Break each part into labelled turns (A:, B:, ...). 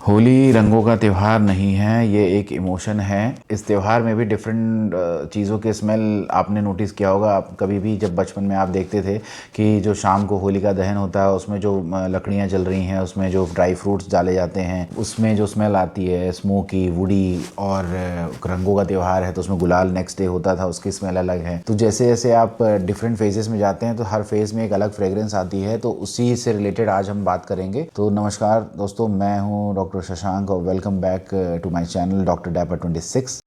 A: होली रंगों का त्यौहार नहीं है, ये एक इमोशन है। इस त्यौहार में भी डिफरेंट चीज़ों के स्मेल आपने नोटिस किया होगा। आप कभी भी जब बचपन में आप देखते थे कि जो शाम को होली का दहन होता है, उसमें जो लकड़ियाँ जल रही हैं, उसमें जो ड्राई फ्रूट्स डाले जाते हैं, उसमें जो स्मेल आती है स्मोकी वुडी, और रंगों का त्यौहार है तो उसमें गुलाल नेक्स्ट डे होता था, उसकी स्मेल अलग है। तो जैसे जैसे आप डिफरेंट फेजेस में जाते हैं तो हर फेज में एक अलग फ्रेग्रेंस आती है, तो उसी से रिलेटेड आज हम बात करेंगे। तो नमस्कार दोस्तों, मैं हूँ डॉक्टर शशांक और welcome back to my channel Doctor Dapper 26।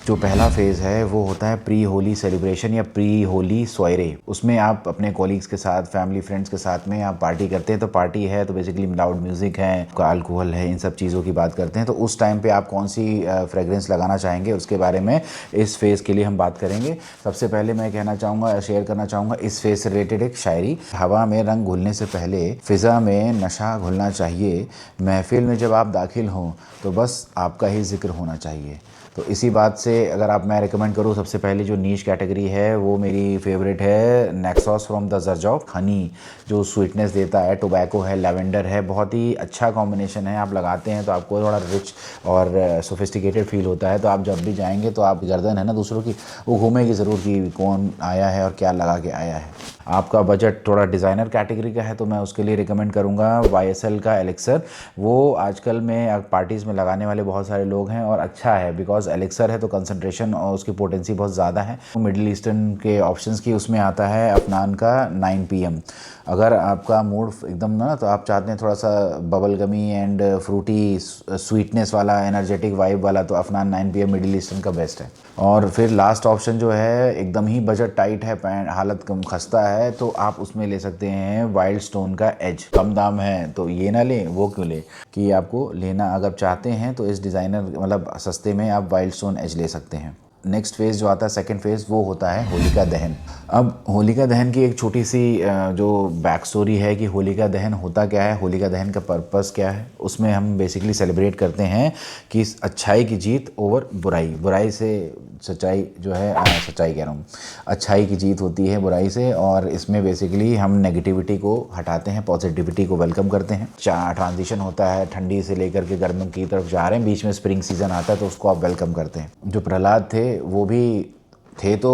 A: जो पहला फेज़ है वो होता है प्री होली सेलिब्रेशन या प्री होली सोयरे। उसमें आप अपने कॉलीग्स के साथ, फैमिली फ्रेंड्स के साथ में आप पार्टी करते हैं। तो पार्टी है तो बेसिकली लाउड म्यूज़िक है, अल्कोहल है, इन सब चीज़ों की बात करते हैं। तो उस टाइम पे आप कौन सी फ्रेग्रेंस लगाना चाहेंगे, उसके बारे में इस फेज़ के लिए हम बात करेंगे। सबसे पहले मैं कहना चाहूँगा, शेयर करना चाहूँगा इस फेज़ से रिलेटेड एक शायरी। हवा में रंग घुलने से पहले फ़िज़ा में नशा घुलना चाहिए। महफिल में जब आप दाखिल हों तो बस आपका ही जिक्र होना चाहिए। तो इसी बात से अगर आप मैं रिकमेंड करूँ, सबसे पहले जो नीश कैटेगरी है वो मेरी फेवरेट है, नेक्सॉस फ्रॉम द जर्जॉफ हनी, जो स्वीटनेस देता है। टोबैको है, लेवेंडर है, बहुत ही अच्छा कॉम्बिनेशन है। आप लगाते हैं तो आपको थोड़ा रिच और सोफिस्टिकेटेड फील होता है। तो आप जब भी जाएंगे तो आप गर्दन है ना दूसरों की, वो घूमेगी ज़रूर कि कौन आया है और क्या लगा के आया है। आपका बजट थोड़ा डिज़ाइनर कैटेगरी का है तो मैं उसके लिए रिकमेंड करूँगा YSL का एलेक्सर। वो आजकल में पार्टीज़ में लगाने वाले बहुत सारे लोग हैं और अच्छा है, बिकॉज एलेक्सर है तो कंसंट्रेशन और उसकी पोटेंसी बहुत ज़्यादा है। मिडिल ईस्टर्न के ऑप्शंस की उसमें आता है अफनान का 9 PM। अगर आपका मूड एकदम ना, तो आप चाहते हैं थोड़ा सा bubble gummy and fruity sweetness वाला, एनर्जेटिक वाइब वाला, तो अफनान 9 PM मिडिल ईस्टर्न का बेस्ट है। और फिर लास्ट ऑप्शन जो है एकदम ही बजट टाइट है, हालत कम खस्ता है, तो आप उसमें ले सकते हैं वाइल्ड स्टोन का एज। कम दाम है तो ये ना लें, वो क्यों लें, कि आपको लेना अगर चाहते हैं तो इस डिज़ाइनर मतलब सस्ते में आप वाइल्ड स्टोन एज ले सकते हैं। नेक्स्ट फेज़ जो आता है, सेकंड फेज़, वो होता है होलिका दहन। अब होलिका दहन की एक छोटी सी जो बैक स्टोरी है कि होलिका दहन होता क्या है, होलिका दहन का पर्पस क्या है। उसमें हम बेसिकली सेलिब्रेट करते हैं कि अच्छाई की जीत ओवर बुराई, बुराई से सच्चाई जो है, सच्चाई कह रहा हूँ, अच्छाई की जीत होती है बुराई से। और इसमें बेसिकली हम नेगेटिविटी को हटाते हैं, पॉजिटिविटी को वेलकम करते हैं। ट्रांजिशन होता है, ठंडी से लेकर के गर्म की तरफ जा रहे हैं, बीच में स्प्रिंग सीजन आता है तो उसको आप वेलकम करते हैं। जो प्रहलाद थे वो भी थे तो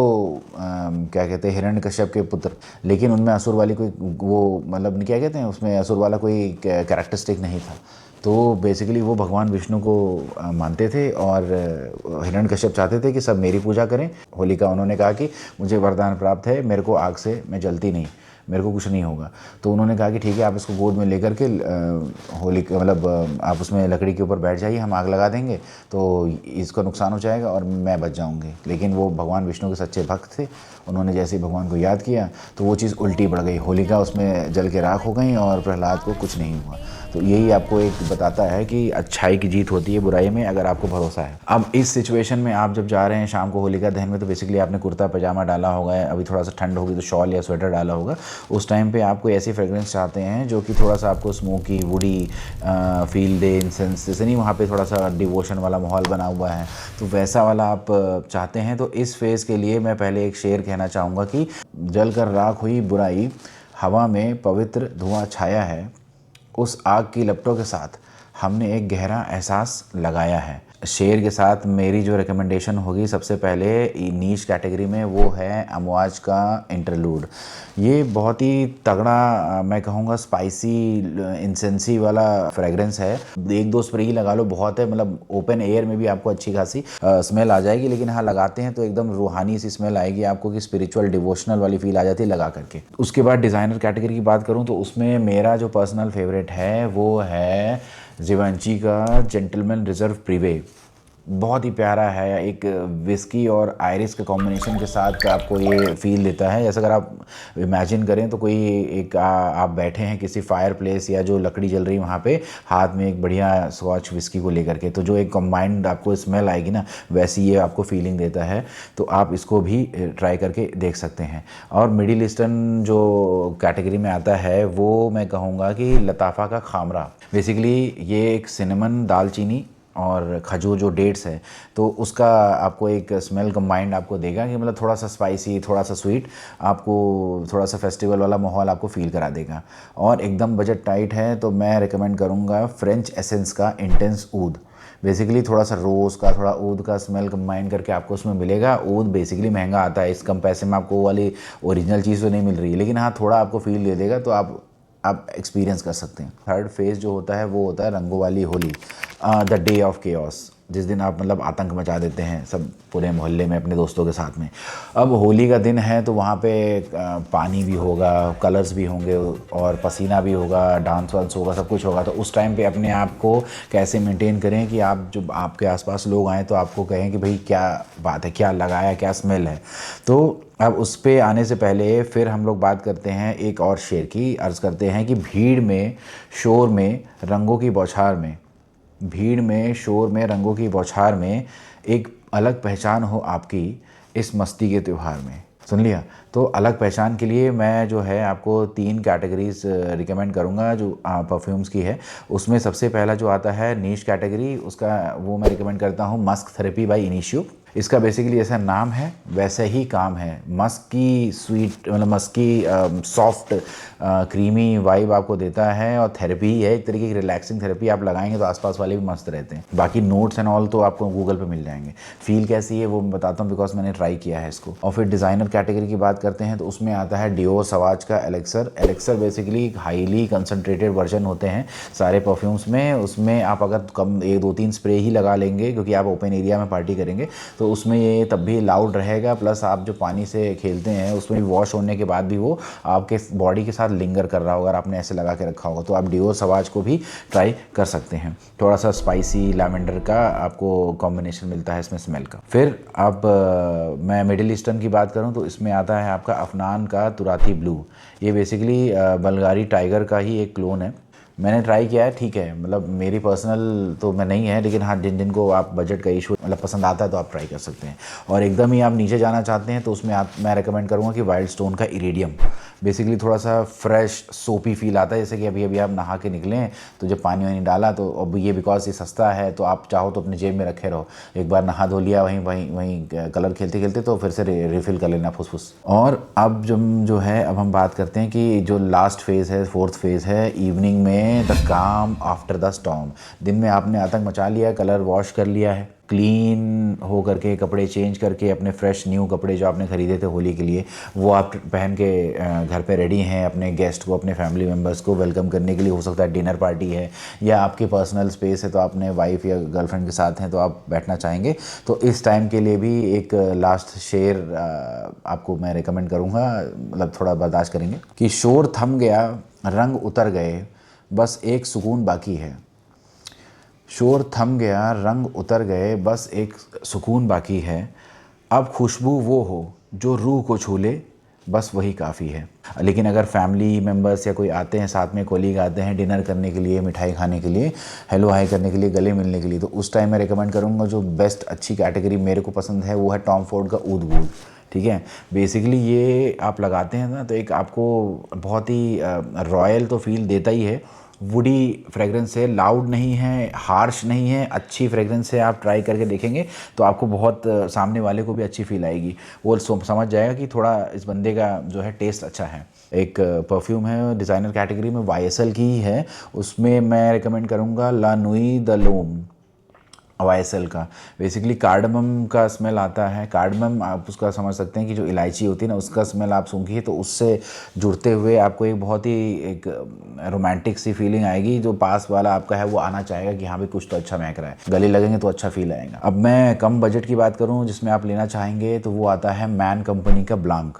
A: क्या कहते हैं, हिरण्यकश्यप के पुत्र, लेकिन उनमें असुर वाली कोई वो मतलब क्या कहते हैं, उसमें असुर वाला कोई कैरेक्टरिस्टिक नहीं था। तो बेसिकली वो भगवान विष्णु को मानते थे और हिरण्यकश्यप चाहते थे कि सब मेरी पूजा करें। होलिका उन्होंने कहा कि मुझे वरदान प्राप्त है, मेरे को आग से मैं जलती नहीं, मेरे को कुछ नहीं होगा। तो उन्होंने कहा कि ठीक है, आप इसको गोद में लेकर के होली मतलब आप उसमें लकड़ी के ऊपर बैठ जाइए, हम आग लगा देंगे तो इसको नुकसान हो जाएगा और मैं बच जाऊंगी। लेकिन वो भगवान विष्णु के सच्चे भक्त थे, उन्होंने जैसे ही भगवान को याद किया तो वो चीज़ उल्टी पड़ गई, होलिका उसमें जल के राख हो गई और प्रहलाद को कुछ नहीं हुआ। तो यही आपको एक बताता है कि अच्छाई की जीत होती है बुराई में, अगर आपको भरोसा है। अब इस सिचुएशन में आप जब जा रहे हैं शाम को होलिका दहन में, तो बेसिकली आपने कुर्ता पजामा डाला होगा, अभी थोड़ा सा ठंड होगी तो शॉल या स्वेटर डाला होगा। उस टाइम पे आप कोई ऐसी फ्रेग्रेंस चाहते हैं जो कि थोड़ा सा आपको स्मोकी वुडी फील दे, इंसेंस जैसे नहीं, वहाँ पे थोड़ा सा डिवोशन वाला माहौल बना हुआ है, तो वैसा वाला आप चाहते हैं। तो इस फेज़ के लिए मैं पहले एक शेर कहना चाहूँगा कि जल कर राख हुई बुराई, हवा में पवित्र धुआं छाया है, उस आग की लपटों के साथ हमने एक गहरा एहसास लगाया है। शेर के साथ मेरी जो रिकमेंडेशन होगी सबसे पहले नीश कैटेगरी में, वो है अमवाज का इंटरलूड। ये बहुत ही तगड़ा मैं कहूँगा स्पाइसी इंसेंसी वाला फ्रेग्रेंस है। एक दो स्प्रे ही लगा लो, बहुत है, मतलब ओपन एयर में भी आपको अच्छी खासी स्मेल आ जाएगी। लेकिन हाँ, लगाते हैं तो एकदम रूहानी सी स्मेल आएगी आपको, कि स्पिरिचुअल डिवोशनल वाली फील आ जाती है लगा करके। उसके बाद डिज़ाइनर कैटेगरी की बात करूँ तो उसमें मेरा जो पर्सनल फेवरेट है वो है जिवेंची का जेंटलमैन रिजर्व प्रीवे। बहुत ही प्यारा है, एक विस्की और आयरिस के कॉम्बिनेशन के साथ आपको ये फील देता है। जैसे अगर आप इमेजिन करें तो कोई एक आप बैठे हैं किसी फायर प्लेस या जो लकड़ी जल रही है वहाँ पे, हाथ में एक बढ़िया स्कॉच विस्की को लेकर के, तो जो एक कंबाइंड आपको स्मेल आएगी ना, वैसी ये आपको फीलिंग देता है। तो आप इसको भी ट्राई करके देख सकते हैं। और मिडिल ईस्टर्न जो कैटेगरी में आता है वो मैं कहूँगा कि लताफ़ा का खामरा। बेसिकली ये एक सिनेमन दालचीनी और खजूर जो डेट्स है, तो उसका आपको एक स्मेल कंबाइंड आपको देगा कि मतलब थोड़ा सा स्पाइसी, थोड़ा सा स्वीट, आपको थोड़ा सा फेस्टिवल वाला माहौल आपको फील करा देगा। और एकदम बजट टाइट है तो मैं रिकमेंड करूँगा फ्रेंच एसेंस का इंटेंस ऊद। बेसिकली थोड़ा सा रोज़ का, थोड़ा ऊद का स्मेल कंबाइन करके आपको उसमें मिलेगा। ऊद बेसिकली महंगा आता है, इस कम पैसे में आपको वो वाली ओरिजिनल चीज़ तो नहीं मिल रही है, लेकिन हाँ थोड़ा आपको फील दे देगा, तो आप एक्सपीरियंस कर सकते हैं। थर्ड फेज़ जो होता है वो होता है रंगों वाली Holi, the day of chaos, जिस दिन आप मतलब आतंक मचा देते हैं सब पूरे मोहल्ले में अपने दोस्तों के साथ में। अब होली का दिन है तो वहाँ पे पानी भी होगा, कलर्स भी होंगे और पसीना भी होगा, डांस वांस होगा, सब कुछ होगा। तो उस टाइम पे अपने आप को कैसे मेंटेन करें कि आप जो आपके आसपास लोग आएँ तो आपको कहें कि भाई क्या बात है, क्या लगाया, क्या स्मेल है। तो अब उस पे आने से पहले फिर हम लोग बात करते हैं एक और शेर की, अर्ज़ करते हैं कि भीड़ में, शोर में, रंगों की बौछार में, भीड़ में, शोर में, रंगों की बौछार में एक अलग पहचान हो आपकी इस मस्ती के त्यौहार में। सुन लिया? तो अलग पहचान के लिए मैं जो है आपको 3 कैटेगरीज़ रिकमेंड करूँगा जो परफ्यूम्स की है। उसमें सबसे पहला जो आता है नीश कैटेगरी, उसका वो मैं रिकमेंड करता हूँ मस्क थेरेपी बाय इनिशियो। इसका बेसिकली जैसा नाम है वैसे ही काम है। मस्क की स्वीट, मतलब मस्क की सॉफ्ट क्रीमी वाइब आपको देता है और थेरेपी ही है, एक तरीके की रिलैक्सिंग थेरेपी। आप लगाएंगे तो आसपास वाले भी मस्त रहते हैं। बाकी नोट्स एंड ऑल तो आपको गूगल पे मिल जाएंगे। फील कैसी है वो मैं बताता हूँ बिकॉज मैंने ट्राई किया है इसको। और फिर डिज़ाइनर कैटेगरी की बात करते हैं तो उसमें आता है डियोर सवाज का elixir. Elixir basically highly concentrated version होते हैं सारे परफ्यूम्स में। उसमें आप अगर कम 1 2 3 स्प्रे ही लगा लेंगे क्योंकि आप ओपन एरिया में पार्टी करेंगे तो उसमें ये तब भी लाउड रहेगा। प्लस आप जो पानी से खेलते हैं उसमें वॉश होने के बाद भी वो आपके बॉडी के साथ लिंगर कर रहा होगा अगर आपने ऐसे लगा के रखा होगा। तो आप डियोर सवाज को भी ट्राई कर सकते हैं। थोड़ा सा स्पाइसी लैवेंडर का आपको कॉम्बिनेशन मिलता है इसमें स्मेल का। फिर अब मैं मिडिल ईस्टर्न की बात करूं तो इसमें आता है आपका अफनान का तुराती ब्लू। ये बेसिकली बल्गारी टाइगर का ही एक क्लोन है। मैंने ट्राई किया है, ठीक है, मतलब मेरी पर्सनल तो मैं नहीं है, लेकिन हाँ जिन जिन को आप बजट का इशू मतलब पसंद आता है तो आप ट्राई कर सकते हैं। और एकदम ही आप नीचे जाना चाहते हैं तो उसमें आप मैं रेकमेंड करूँगा कि वाइल्ड स्टोन का इरेडियम। बेसिकली थोड़ा सा फ्रेश सोपी फील आता है, जैसे कि अभी अभी आप नहा के निकले हैं तो जब पानी वानी डाला तो अब ये बिकॉज ये सस्ता है तो आप चाहो तो अपने जेब में रखे रहो, एक बार नहा धो लिया वहीं वहीं वहीं कलर खेलते खेलते तो फिर से रिफ़िल कर लेना फुस। और अब जो है अब हम बात करते हैं कि जो लास्ट फेज़ है, फोर्थ फेज़ है इवनिंग में, द काम आफ्टर द स्टॉर्म। दिन में आपने आतंक मचा लिया है, कलर वॉश कर लिया है, क्लीन हो करके कपड़े चेंज करके अपने फ्रेश न्यू कपड़े जो आपने ख़रीदे थे होली के लिए वो आप पहन के घर पे रेडी हैं अपने गेस्ट को, अपने फैमिली मेम्बर्स को वेलकम करने के लिए। हो सकता है डिनर पार्टी है या आपकी पर्सनल स्पेस है तो आपने वाइफ या गर्लफ्रेंड के साथ हैं तो आप बैठना चाहेंगे, तो इस टाइम के लिए भी एक लास्ट शेर आपको मैं रिकमेंड करूँगा, मतलब थोड़ा बर्दाश्त करेंगे कि शोर थम गया, रंग उतर गए, बस एक सुकून बाकी है। शोर थम गया, रंग उतर गए, बस एक सुकून बाकी है। अब खुशबू वो हो जो रूह को छू ले, बस वही काफ़ी है। लेकिन अगर फैमिली मेम्बर्स या कोई आते हैं साथ में, कोलीग आते हैं डिनर करने के लिए, मिठाई खाने के लिए, हेलो हाई करने के लिए, गले मिलने के लिए, तो उस टाइम मैं रिकमेंड करूँगा जो बेस्ट अच्छी कैटेगरी मेरे को पसंद है वो है टॉम फोर्ड का ऊद बूद। ठीक है, बेसिकली ये आप लगाते हैं ना तो एक आपको बहुत ही रॉयल तो फील देता ही है। वुडी फ्रेगरेंस है, लाउड नहीं है, हार्श नहीं है, अच्छी फ्रेगरेंस है। आप ट्राई करके देखेंगे तो आपको बहुत सामने वाले को भी अच्छी फील आएगी, वो समझ जाएगा कि थोड़ा इस बंदे का जो है टेस्ट अच्छा है। एक परफ्यूम है डिज़ाइनर कैटेगरी में वाईएसएल की ही है, उसमें मैं रिकमेंड करूँगा ला नुई द लोम वाईएसएल का। बेसिकली कार्डमम का स्मेल आता है। कार्डमम आप उसका समझ सकते हैं कि जो इलायची होती है ना उसका स्मेल आप सूंघिए तो उससे जुड़ते हुए आपको एक बहुत ही एक रोमांटिक सी फीलिंग आएगी। जो पास वाला आपका है वो आना चाहेगा कि हाँ भी कुछ तो अच्छा महक रहा है, गले लगेंगे तो अच्छा फील आएगा। अब मैं कम बजट की बात करूँ जिसमें आप लेना चाहेंगे तो वो आता है मैन कंपनी का ब्लांक।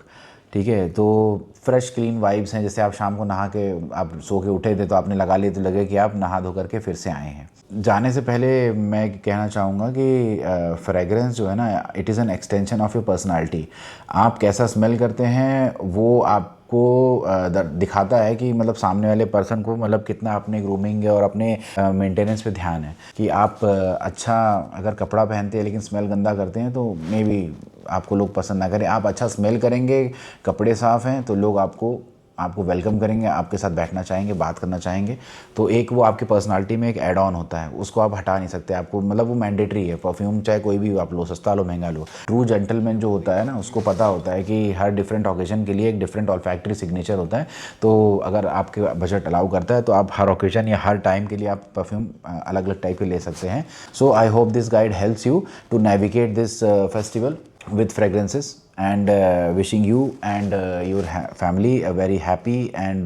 A: ठीक है, तो फ्रेश क्लीन वाइब्स हैं, जैसे आप शाम को नहा के आप सो के उठे थे तो आपने लगा लिए तो लगे कि आप नहा धो करके फिर से आए हैं। जाने से पहले मैं कहना चाहूँगा कि फ्रेगरेंस जो है ना it is an extension of your personality. आप कैसा स्मेल करते हैं वो आपको दिखाता है कि मतलब सामने वाले पर्सन को मतलब कितना अपने ग्रूमिंग और अपने मेंटेनेंस पे ध्यान है। कि आप अच्छा अगर कपड़ा पहनते हैं लेकिन स्मेल गंदा करते हैं तो मे बी आपको लोग पसंद ना करें। आप अच्छा स्मेल करेंगे, कपड़े साफ़ हैं तो लोग आपको आपको वेलकम करेंगे, आपके साथ बैठना चाहेंगे, बात करना चाहेंगे। तो एक वो आपकी पर्सनालिटी में एक ऐड ऑन होता है, उसको आप हटा नहीं सकते। आपको मतलब वो मैंडेटरी है। परफ्यूम चाहे कोई भी आप लो, सस्ता लो महंगा लो, ट्रू जेंटलमैन जो होता है ना, उसको पता होता है कि हर डिफरेंट ओकेजन के लिए एक डिफरेंट ऑल्फैक्टरी सिग्नेचर होता है। तो अगर आपके बजट अलाउ करता है तो आप हर ओकेजन या हर टाइम के लिए आप परफ्यूम अलग अलग टाइप के ले सकते हैं। So I hope this guide helps you to navigate this festival with fragrances, and wishing you and your family a very happy and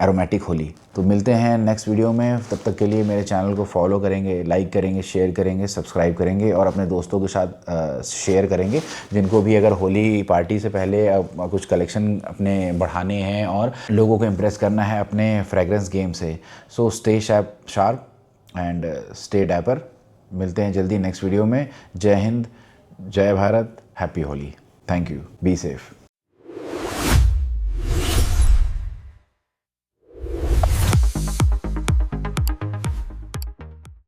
A: aromatic Holi. तो मिलते हैं नेक्स्ट वीडियो में। तब तक के लिए मेरे चैनल को फॉलो करेंगे, लाइक करेंगे, शेयर करेंगे, सब्सक्राइब करेंगे और अपने दोस्तों के साथ शेयर करेंगे जिनको भी अगर होली पार्टी से पहले कुछ कलेक्शन अपने बढ़ाने हैं और लोगों को इम्प्रेस करना है अपने फ्रेगरेंस गेम से। So stay sharp and stay dapper. मिलते हैं जल्दी नेक्स्ट वीडियो में। जय हिंद, जय Bharat, happy Holi. Thank you, be safe.